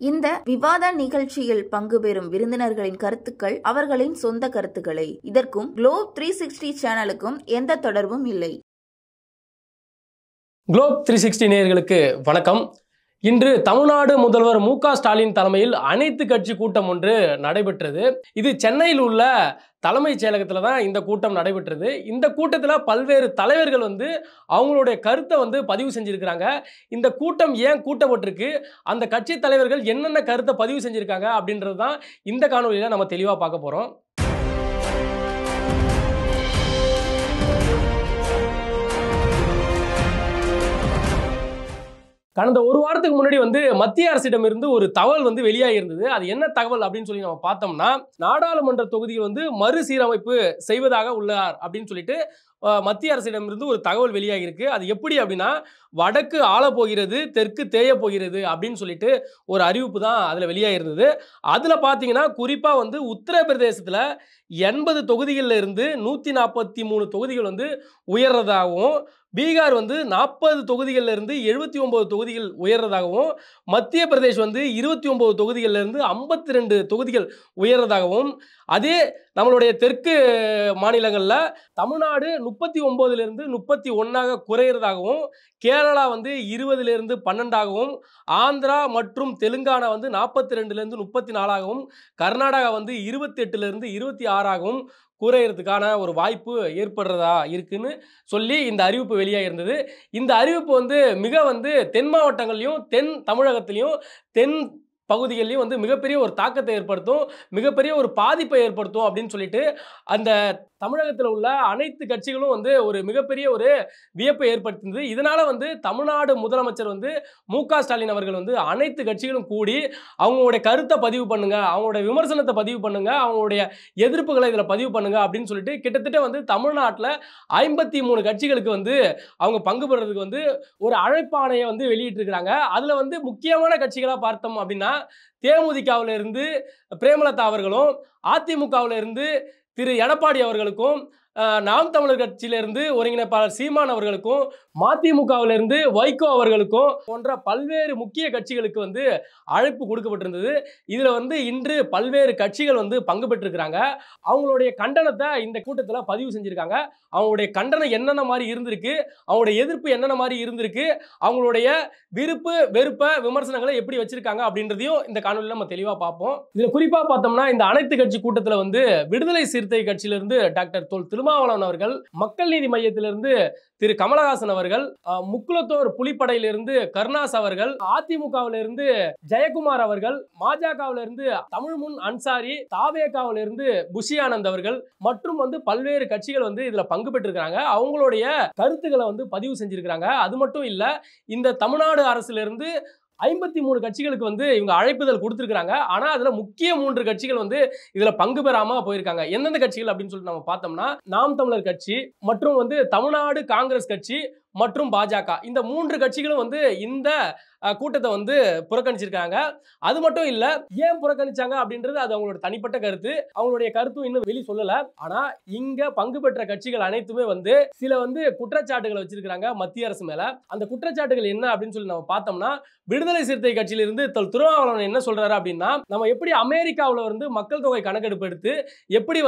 இந்த விவாத நிகழ்ச்சியில் பங்குபெறும் விருந்தினர்களின் கருத்துக்கள் அவர்களின் சொந்த கருத்துக்களை. இதற்கும் குளோப் 360 சேனலுக்கும் எந்த தொடர்பும் இல்லை. குளோப் 360 நேயர்களுக்கு வணக்கம். இன்று தமிழ்நாடு முதல்வர் மு.க. ஸ்டாலின் தலைமையில் அனைத்து கட்சி கூட்டம் ஒன்று நடைபெற்றது. இது சென்னையில் உள்ள தலைமைச் செயலகத்தில் தான் இந்த கூட்டம் நடைபெற்றது. இந்த கூட்டத்தில் பல்வேறு தலைவர்கள் அவங்களுடைய கருத்தை பதிவு செஞ்சிருக்கிறாங்க. இந்த கூட்டம் ஏன் கூட்டப்பட்டிருக்கு, அந்த கட்சி தலைவர்கள் என்னென்ன கருத்தை பதிவு செஞ்சிருக்காங்க அப்படின்றது தான் இந்த காணொலியில் நம்ம தெளிவாக பார்க்க போகிறோம். கடந்த ஒரு வாரத்துக்கு முன்னாடி மத்திய அரசிடமிருந்து ஒரு தகவல் வெளியாகி இருந்தது. அது என்ன தகவல் அப்படின்னு சொல்லி நம்ம பார்த்தோம்னா, நாடாளுமன்ற தொகுதிகள் மறுசீரமைப்பு செய்வதாக உள்ளார் அப்படின்னு சொல்லிட்டு மத்திய அரசிடமிருந்து ஒரு தகவல் வெளியாகி இருக்கு. அது எப்படி அப்படின்னா, வடக்கு ஆளப் போகிறது, தெற்கு தேய போகிறது அப்படின்னு சொல்லிட்டு ஒரு அறிவிப்பு தான் அதில் வெளியாகி இருந்தது. அதில் பார்த்தீங்கன்னா குறிப்பாக உத்தரப்பிரதேசத்தில் 80 தொகுதிகளில் இருந்து 143 தொகுதிகள் உயர்றதாகவும், பீகார் 40 தொகுதிகளில் இருந்து 79 தொகுதிகள் உயர்றதாகவும், மத்திய பிரதேஷ் 29 தொகுதிகளில் இருந்து 52 தொகுதிகள் உயர்றதாகவும், அதே நம்மளுடைய தெற்கு மாநிலங்களில் தமிழ்நாடு 39லிருந்து 31 குறையிறதாகவும், கேரளா 20லிருந்து 12ஆகவும், ஆந்திரா மற்றும் தெலுங்கானா 42லிருந்து 34ஆகவும், கர்நாடகா 28லிருந்து 26ஆகவும் குறையிறதுக்கான ஒரு வாய்ப்பு ஏற்படுறதா இருக்குன்னு சொல்லி இந்த அறிவிப்பு வெளியாக இருந்தது. இந்த அறிவிப்பு மிக தென் மாவட்டங்கள்லையும் தென் தமிழகத்திலையும் தென் பகுதிகளிலும் மிகப்பெரிய ஒரு தாக்கத்தை ஏற்படுத்தும், மிகப்பெரிய ஒரு பாதிப்பை ஏற்படுத்தும் அப்படின்னு சொல்லிட்டு அந்த தமிழகத்தில் உள்ள அனைத்து கட்சிகளும் ஒரு மிகப்பெரிய ஒரு வியப்பை ஏற்படுத்தினது. இதனால தமிழ்நாடு முதலமைச்சர் மு.க. ஸ்டாலின் அவர்கள் அனைத்து கட்சிகளும் கூடி அவங்களுடைய கருத்தை பதிவு பண்ணுங்க, அவங்களுடைய விமர்சனத்தை பதிவு பண்ணுங்க, அவங்களுடைய எதிர்ப்புகளை இதில் பதிவு பண்ணுங்க அப்படின்னு சொல்லிட்டு கிட்டத்தட்ட தமிழ்நாட்டில் 53 கட்சிகளுக்கு அவங்க பங்கு பெறதுக்கு ஒரு அழைப்பாணையை வெளியிட்டிருக்கிறாங்க. அதில் முக்கியமான கட்சிகளாக பார்த்தோம் அப்படின்னா, தேமுதிகவில் இருந்து பிரேமலதா அவர்களும், அதிமுகவில் இருந்து திரு எடப்பாடி அவர்களுக்கும், நாம் தமிழர் கட்சியிலிருந்து ஒருங்கிணைப்பாளர் சீமான் அவர்களுக்கும், மதிமுகவிலிருந்து வைகோ அவர்களுக்கும் போன்ற பல்வேறு முக்கிய கட்சிகளுக்கு அழைப்பு கொடுக்கப்பட்டிருந்தது. இதில் இன்று பல்வேறு கட்சிகள் பங்கு பெற்றிருக்கிறாங்க. அவங்களுடைய கண்டனத்தை இந்த கூட்டத்தில் பதிவு செஞ்சிருக்காங்க. அவங்களுடைய கண்டனம் என்னென்ன மாதிரி இருந்திருக்கு, அவங்களுடைய எதிர்ப்பு என்னென்ன மாதிரி இருந்திருக்கு, அவங்களுடைய விருப்பு வெறுப்ப விமர்சனங்களை எப்படி வச்சிருக்காங்க அப்படின்றதையும் இந்த காணொலியில் நம்ம தெளிவாக பார்ப்போம். இதில் குறிப்பாக பார்த்தோம்னா, இந்த அனைத்து கட்சி கூட்டத்தில் விடுதலை சிறுத்தை கட்சியிலிருந்து டாக்டர் தொல் திருமாவளவன் அவர்கள், மக்கள் நீதி மையத்திலிருந்து திரு கமலஹாசன் அவர்கள், முக்குலத்தோர் புலிப்படையிலிருந்து கருணாஸ் அவர்கள், அதிமுகவிலிருந்து ஜெயக்குமார் அவர்கள், பாஜகவிலிருந்து தமிழ்முன் அன்சாரி, தாவேகாவிலிருந்து புஷி ஆனந்த் அவர்கள் மற்றும் பல்வேறு கட்சிகள் இதுல பங்கு பெற்றிருக்காங்க. அவங்களுடைய கருத்துக்களை பதிவு செஞ்சிருக்காங்க. அது மட்டும் இல்ல, இந்த தமிழ்நாடு அரசிலிருந்து 53 கட்சிகளுக்கு இவங்க அழைப்புதல் கொடுத்திருக்காங்க. ஆனா அதுல முக்கிய 3 கட்சிகள் இதுல பங்கு பெறாம போயிருக்காங்க. எந்தெந்த கட்சிகள் அப்படின்னு சொல்லிட்டு நம்ம பார்த்தோம்னா, நாம் தமிழர் கட்சி மற்றும் தமிழ்நாடு காங்கிரஸ் கட்சி மற்றும் பாஜக, இந்த 3 கட்சிகளும் இந்த கூட்டத்தை புறக்கணிச்சிருக்காங்க. அது மட்டும் இல்ல, ஏன் புறக்கணிச்சாங்க அப்படின்றது அது அவங்களோட தனிப்பட்ட கருத்து. அவங்களுடைய கருத்தும் இன்னும் வெளி சொல்லல. ஆனா இங்க பங்கு பெற்ற கட்சிகள் அனைத்துமே சில குற்றச்சாட்டுகளை வச்சிருக்காங்க மத்திய அரசு மேல. அந்த குற்றச்சாட்டுகள் என்ன அப்படின்னு சொல்லி நம்ம பார்த்தோம்னா, விடுதலை சிறுத்தை கட்சியிலிருந்து திருமாவளவன் என்ன சொல்றாரு அப்படின்னா, நம்ம எப்படி அமெரிக்காவில் மக்கள் தொகை கணக்கெடுப்பு எடுத்து எப்படி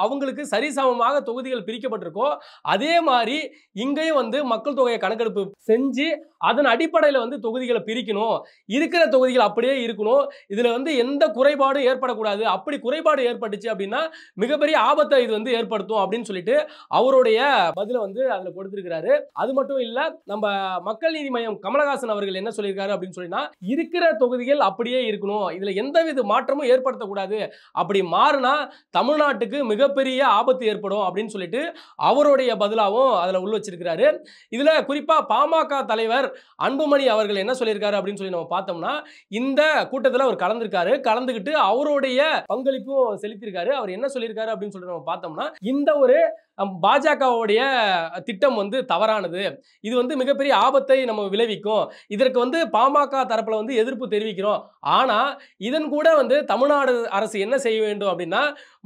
அவங்களுக்கு சரிசமமாக தொகுதிகள் பிரிக்கப்பட்டிருக்கோ, அதே மாதிரி இங்கேயும் மக்கள் தொகையை கணக்கெடுப்பு செஞ்சு அதன் அடிப்படையில் தொகுதிகளை பிரிக்கணும், இருக்கிற தொகுதிகள் அப்படியே இருக்கணும், இதுல எந்த குறைபாடும் ஏற்படக்கூடாது, அப்படி குறைபாடு ஏற்பட்டுச்சு அப்படின்னா மிகப்பெரிய ஆபத்தை இது ஏற்படுத்தும் அப்படின்னு சொல்லிட்டு அவருடைய பதில அதுல கொடுத்திருக்கிறாரு. அது மட்டும் இல்ல, நம்ம மக்கள் நீதி மையம் கமலஹாசன் அவர்கள் என்ன சொல்லியிருக்காரு அப்படின்னு சொன்னா, இருக்கிற தொகுதிகள் அப்படியே இருக்கணும், இதுல எந்தவித மாற்றமும் ஏற்படுத்தக்கூடாது, அப்படி மாறினா தமிழ்நாட்டுக்கு மிகப்பெரிய ஆபத்து ஏற்படும் அப்படின்னு சொல்லிட்டு அவருடைய பதிலாவும் அதுல உள்ள வச்சிருக்கிறாரு. இதுல குறிப்பா பாமக தலைவர் அன்புமணி அவர்கள் என்ன சொல்லியிருக்காரு அப்படின்னு சொல்லி நம்ம பார்த்தோம்னா, இந்த கூட்டத்தில் அவர் கலந்துக்கிட்டு அவருடைய பங்களிப்பும் செலுத்தியிருக்காரு. அவர் என்ன சொல்லியிருக்காரு அப்படின்னு சொல்லி நம்ம பார்த்தோம்னா, இந்த ஒரு பாஜகவுடைய திட்டம் வந்து தவறானது, இது வந்து மிகப்பெரிய ஆபத்தை நம்ம விளைவிக்கும், இதற்கு வந்து பாமக தரப்புல வந்து எதிர்ப்பு தெரிவிக்கிறோம். ஆனா இதன் கூட வந்து தமிழ்நாடு அரசு என்ன செய்ய வேண்டும் அப்படின்னா,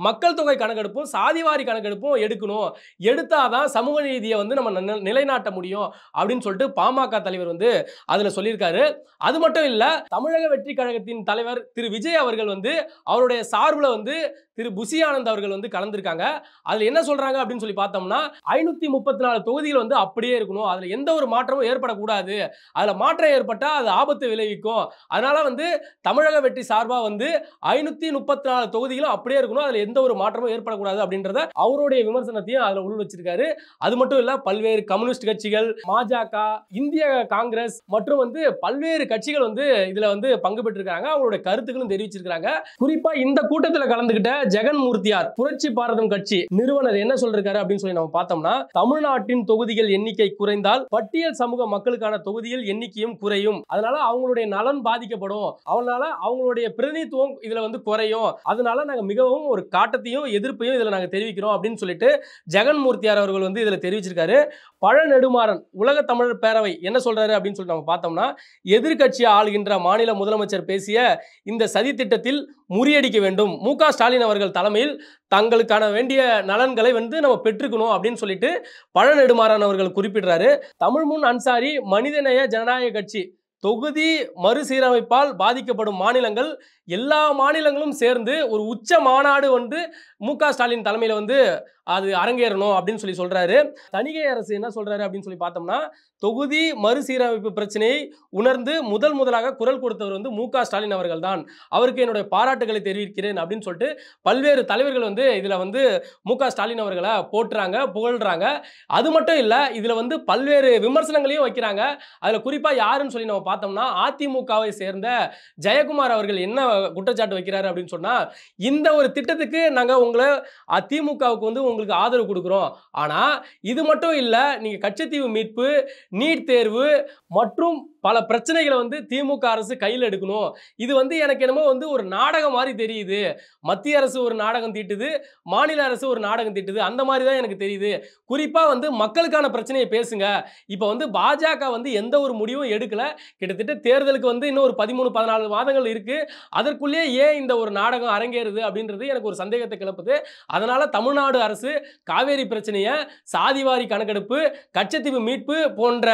மக்கள் தொகை கணக்கெடுப்பும் சாதிவாரி கணக்கெடுப்பும் எடுக்கணும், எடுத்தாதான் சமூக நீதியை வந்து நம்ம நிலைநாட்ட முடியும் அப்படின்னு சொல்லிட்டு பாமக தலைவர் வந்து அதுல சொல்லியிருக்காரு. அது மட்டும் இல்ல, தமிழக வெற்றி கழகத்தின் தலைவர் திரு விஜய் அவர்கள் வந்து அவருடைய சார்புல வந்து திரு புசி ஆனந்த் அவர்கள் வந்து கலந்துருக்காங்க. அதுல என்ன சொல்றாங்க அப்படின்னு சொல்லி பார்த்தோம்னா, 534 தொகுதிகள் வந்து அப்படியே இருக்கணும், அதுல எந்த ஒரு மாற்றமும் ஏற்படக்கூடாது, அதுல மாற்றம் ஏற்பட்டா அது ஆபத்து விளைவிக்கும், அதனால வந்து தமிழக வெற்றி சார்பா வந்து 534 தொகுதிகளும் அப்படியே இருக்கணும், அதுல எந்த ஒரு மாற்றமும் ஏற்படக்கூடாது அப்படின்றத அவருடைய விமர்சனத்தையும் அதுல உள் வச்சிருக்காரு. அது மட்டும் இல்ல, பல்வேறு கம்யூனிஸ்ட் கட்சிகள், பாஜக, இந்திய காங்கிரஸ் மற்றும் வந்து பல்வேறு கட்சிகள் வந்து இதுல வந்து பங்கு பெற்றிருக்காங்க, அவங்களுடைய கருத்துக்களும் தெரிவிச்சிருக்காங்க. குறிப்பா இந்த கூட்டத்தில் கலந்துகிட்ட ஜெகன் மூர்த்தியார், புரட்சி பாரதம் கட்சி நிறுவனர் என்ன சொல்றாரு அப்படின்னு சொல்லி நம்ம பார்த்தோம்னா, தமிழ்நாட்டின் தொகுதிகள் எண்ணிக்கை குறைந்தால் பட்டியல் சமூக மக்களுக்கான தொகுதிகள் எண்ணிக்கையும் குறையும், அதனால அவங்களுடைய நலன் பாதிக்கப்படும், அதனால அவங்களுடைய பிரதிநிதித்துவம் இதுல வந்து குறையும், அதனால நாங்க மிகவும் ஒரு காட்டத்தையும் எதிர்ப்பையும் இதுல நாங்க தெரிவிக்கிறோம் அப்படின்னு சொல்லிட்டு ஜெகன் மூர்த்தியார் அவர்கள் வந்து இதுல தெரிவிச்சிருக்காரு. பழநெடுமாறன் உலக தமிழர் பேரவை என்ன சொல்றாரு அப்படின்னு சொல்லி நம்ம பார்த்தோம்னா, எதிர்க்கட்சியை ஆளுகின்ற மாநில முதலமைச்சர் பேசிய இந்த சதி திட்டத்தில் முறியடிக்க வேண்டும், மு.க. ஸ்டாலின் அவர்கள் தலைமையில் தங்களுக்கான வேண்டிய நலன்களை வந்து நம்ம பெற்றுக்கணும் அப்படின்னு சொல்லிட்டு பழநெடுமாறன் அவர்கள் குறிப்பிடுறாரு. தமிழ்முன் அன்சாரி மனிதநேய ஜனநாயக கட்சி தொகுதி மறுசீரமைப்பால் பாதிக்கப்படும் மாநிலங்கள் எல்லா மாநிலங்களும் சேர்ந்து ஒரு உச்ச மாநாடு வந்து மு.க. ஸ்டாலின் தலைமையில வந்து அது அரங்கேறணும் அப்படின்னு சொல்லி சொல்றாரு. தணிகை அரசு என்ன சொல்றாரு அப்படின்னு சொல்லி பார்த்தோம்னா, தொகுதி மறுசீரமைப்பு பிரச்சனையை உணர்ந்து முதலாக குரல் கொடுத்தவர் வந்து மு.க. ஸ்டாலின் அவர்கள் தான், அவருக்கு என்னுடைய பாராட்டுகளை தெரிவிக்கிறேன் அப்படின்னு சொல்லிட்டு பல்வேறு தலைவர்கள் வந்து இதுல வந்து மு.க. ஸ்டாலின் அவர்களை போட்டுறாங்க, புகழ்றாங்க. அது மட்டும் இல்ல, இதுல வந்து பல்வேறு விமர்சனங்களையும் வைக்கிறாங்க. அதுல குறிப்பா யாருன்னு சொல்லி நம்ம பார்த்தோம்னா, அதிமுகவை சேர்ந்த ஜெயக்குமார் அவர்கள் என்ன குற்றச்சாட்டு வைக்கிறாரு அப்படின்னு சொன்னா, இந்த ஒரு திட்டத்துக்கு நாங்க உங்களை அதிமுகவுக்கு வந்து உங்களுக்கு ஆதரவு கொடுக்கிறோம், ஆனா இது மட்டும் இல்ல, நீங்க கச்சத்தீவு மீட்பு, நீட் தேர்வு மற்றும் பல பிரச்சனைகளை வந்து திமுக அரசு கையில் எடுக்கணும், இது வந்து எனக்கு என்னமோ வந்து ஒரு நாடகம் மாதிரி தெரியுது, மத்திய அரசு ஒரு நாடகம் தீட்டுது, மாநில அரசு ஒரு நாடகம் தீட்டுது, அந்த மாதிரி தான் எனக்கு தெரியுது, குறிப்பா வந்து மக்களுக்கான பிரச்சனையை பேசுங்க, இப்போ வந்து பாஜக வந்து எந்த ஒரு முடிவும் எடுக்கல, கிட்டத்தட்ட தேர்தலுக்கு வந்து இன்னும் ஒரு 13-14 மாதங்கள் இருக்கு, அதற்குள்ளே ஏன் இந்த ஒரு நாடகம் அரங்கேறுது அப்படின்றது எனக்கு ஒரு சந்தேகத்தை கிளப்புது. அதனால தமிழ்நாடு அரசு காவேரி பிரச்சனையை, சாதிவாரி கணக்கெடுப்பு, கச்சத்தீவு மீட்பு போன்ற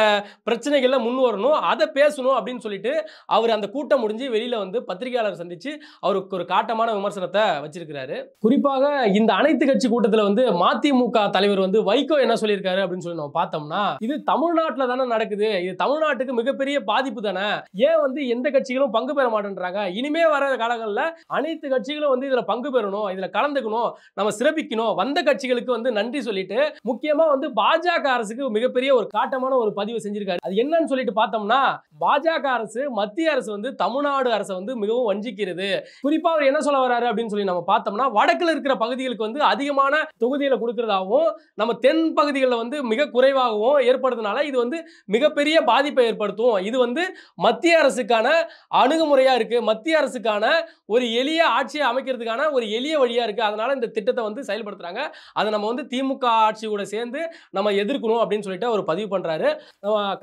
பிரச்சனைகள்ல முன் வரணும், அதை பேசணும் அப்படின்னு சொல்லிட்டு அவர் அந்த கூட்டம் முடிஞ்சு வெளியில வந்து பத்திரிகையாளர் சந்திச்சு அவருக்கு ஒரு காட்டமான விமர்சனத்தை வச்சிருக்கிறாரு. குறிப்பாக இந்த அனைத்து கட்சி கூட்டத்தில் வந்து மதிமுக தலைவர் வந்து வைகோ என்ன சொல்லியிருக்காரு அப்படின்னு சொல்லி நம்ம பார்த்தோம்னா, இது தமிழ்நாட்டில் தானே நடக்குது, இது தமிழ்நாட்டுக்கு மிகப்பெரிய பாதிப்பு தானே, ஏன் வந்து எந்த கட்சிகளும் பங்கு பெற மாட்டேன்றாங்க, இனிமே வர காலங்களில் அனைத்து கட்சிகளும் வந்து இதுல பங்கு பெறணும், இதுல கலந்துக்கணும், நம்ம சிறப்பிக்கணும், வந்த கட்சிகளுக்கு வந்து நன்றி சொல்லிட்டு முக்கியமா வந்து பாஜக அரசுக்கு மிகப்பெரிய ஒரு காட்டமான ஒரு பதிவு செஞ்சிருக்காரு. அது என்னன்னு சொல்லிட்டு பார்த்தோம்னா, பாஜக அரசு மத்திய அரசு வந்து தமிழ்நாடு அரசை வந்து மிகவும் வஞ்சிக்கிறது. குறிப்பா அவர் என்ன சொல்ல வராரு அப்படின்னு சொல்லி நம்ம பார்த்தோம்னா, வடக்குல இருக்கிற பகுதிகளுக்கு வந்து அதிகமான தொகுதிகளை கொடுக்கிறதாகவும், நம்ம தென் பகுதிகளில் வந்து மிக குறைவாகவும் ஏற்படுறதுனால இது வந்து மிகப்பெரிய பாதிப்பை ஏற்படுத்தும், இது வந்து மத்திய அரசுக்கான அணுகுமுறையா இருக்கு, மத்திய அரசுக்கான ஒரு எளிய ஆட்சியை அமைக்கிறதுக்கான ஒரு எளிய வழியா இருக்கு, அதனால இந்த திட்டத்தை வந்து செயல்படுத்துறாங்க, அதை நம்ம வந்து திமுக ஆட்சி கூட சேர்ந்து நம்ம எதிர்க்கணும் அப்படின்னு சொல்லிட்டு அவர் பதிவு பண்றாரு.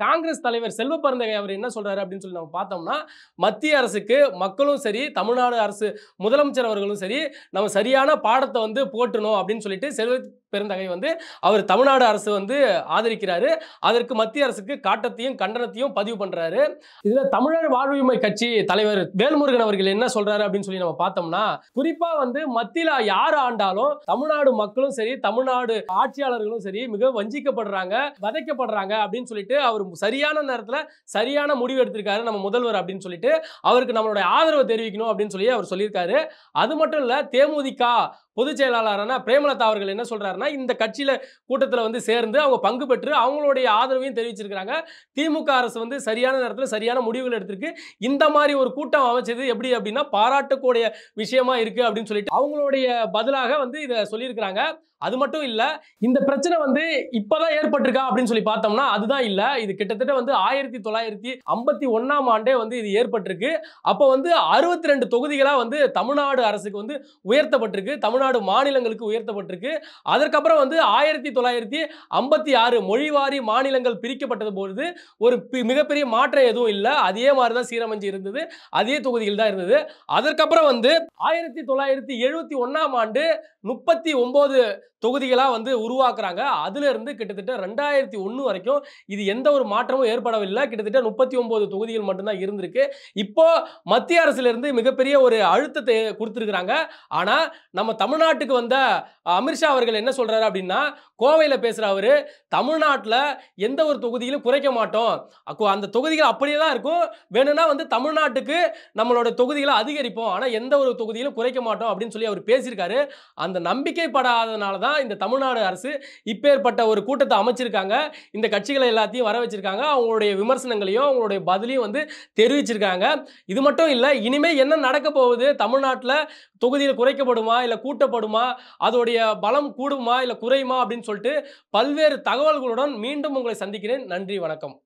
காங்கிரஸ் தலைவர் செல்வ பெருந்தகை அவர் என்ன சொல்றாரு அப்படின்னு சொல்லி நம்ம பார்த்தோம்னா, மத்திய அரசுக்கு மக்களும் சரி, தமிழ்நாடு அரசு முதலமைச்சர் அவர்களும் சரி, நம்ம சரியான பாடத்தை வந்து போட்டணும் அப்படின்னு சொல்லிட்டு செல்வ பெருந்தகை வந்து அவர் தமிழ்நாடு அரசு வந்து ஆதரிக்கிறாரு, அதற்கு மத்திய அரசுக்கு காட்டத்தையும் கண்டனத்தையும் பதிவு பண்றாரு. இதுல தமிழர் வாழ்வுரிமை கட்சி தலைவர் வேல்முருகன் அவர்கள் என்ன சொல்றாரு அப்படின்னு சொல்லி நம்ம பார்த்தோம்னா, குறிப்பா வந்து மத்தியில யார் ஆண்டாலும் தமிழ்நாடு மக்களும் சரி, தமிழ்நாடு ஆட்சியாளர்களும் சரி மிக வஞ்சிக்கப்படுறாங்க, வதைக்கப்படுறாங்க அப்படின்னு சொல்லிட்டு அவர் சரியான நேரத்தில் சரியான முடிவு எடுத்திருக்காரு நம்ம முதல்வர் அப்படின்னு சொல்லிட்டு அவருக்கு நம்மளுடைய ஆதரவு தெரிவிக்கணும் அப்படின்னு சொல்லி அவர் சொல்லியிருக்காரு. அது மட்டும் இல்ல, தேமுதிக பொதுச் செயலாளரான பிரேமலதா அவர்கள் என்ன சொல்றாருன்னா, இந்த கட்சியில கூட்டத்தில் வந்து சேர்ந்து அவங்க பங்கு பெற்று அவங்களுடைய ஆதரவையும் தெரிவிச்சிருக்காங்க, திமுக அரசு வந்து சரியான நேரத்தில் சரியான முடிவுகள் எடுத்திருக்கு, இந்த மாதிரி ஒரு கூட்டம் அமைச்சது எப்படி அப்படின்னா பாராட்டக்கூடிய விஷயமா இருக்கு அப்படின்னு சொல்லிட்டு அவங்களுடைய பதிலாக வந்து இதை சொல்லியிருக்கிறாங்க. அது மட்டும் இல்ல, இந்த பிரச்சனை வந்து இப்பதான் ஏற்பட்டிருக்கா அப்படின்னு சொல்லி பார்த்தோம்னா அதுதான் இல்ல. இது கிட்டத்தட்ட வந்து 1951ஆம் ஆண்டே வந்து இது ஏற்பட்டிருக்கு. அப்போ வந்து 62 தொகுதிகளா வந்து தமிழ்நாடு அரசுக்கு வந்து உயர்த்தப்பட்டிருக்கு. தமிழ்நாடு மாநிலங்களுக்கு உயர்த்தப்பட்டிருக்கு. அதற்கப்புறம் வந்து 1956 மொழிவாரி மாநிலங்கள் பிரிக்கப்பட்டது பொழுது ஒரு மிகப்பெரிய மாற்றம் எதுவும் இல்ல. அதே மாதிரி தான் சீரமைஞ்சு இருந்தது. அதே தொகுதிகள் தான் இருந்தது. அதற்கப்புறம் வந்து 1971ஆம் ஆண்டு 39 தொகுதிகளா வந்து உருவாக்குறாங்க. அதுல இருந்து கிட்டத்தட்ட 2001 வரைக்கும் இது எந்த ஒரு மாற்றமும் ஏற்படவில்லை. கிட்டத்தட்ட 39 தொகுதிகள் மட்டும்தான் இருந்திருக்கு. இப்போ மத்திய அரசுல இருந்து மிகப்பெரிய ஒரு அழுத்தத்தை கொடுத்திருக்காங்க. ஆனா நம்ம தமிழ்நாட்டுக்கு வந்த அமித்ஷா அவர்கள் என்ன சொல்றாரு அப்படின்னா, கோவையில பேசுற அவரு, தமிழ்நாட்டுல எந்த ஒரு தொகுதியிலும் குறைக்க மாட்டோம். அந்த தொகுதிகள் அப்படியே தான் இருக்கும். வேணும்னா வந்து தமிழ்நாட்டுக்கு நம்மளோட தொகுதிகளை அதிகரிப்போம். ஆனா எந்த ஒரு தொகுதியிலும் குறைக்க மாட்டோம் அப்படின்னு சொல்லி அவர் பேசியிருக்காரு. அந்த நம்பிக்கைப்படாதனால தான் இந்த தமிழ்நாடு அரசு இப்பேற்பட்ட ஒரு கூட்டத்தை அமைச்சிருக்காங்க. இந்த கட்சிகளை எல்லாத்தையும் வர வச்சிருக்காங்க. அவங்களுடைய விமர்சனங்களையும் அவங்களுடைய பதிலையும் வந்து தெரிவிச்சிருக்காங்க. இது மட்டும் இல்ல, இனிமே என்ன நடக்க போகுது, தமிழ்நாட்டுல தொகுதிகள் குறைக்கப்படுமா இல்ல கூட்டப்படுமா, அதோடைய பலம் கூடுமா இல்ல குறையுமா அப்படின்னு சொல்லிட்டு பல்வேறு தகவல்களுடன் மீண்டும் உங்களை சந்திக்கிறேன். நன்றி, வணக்கம்.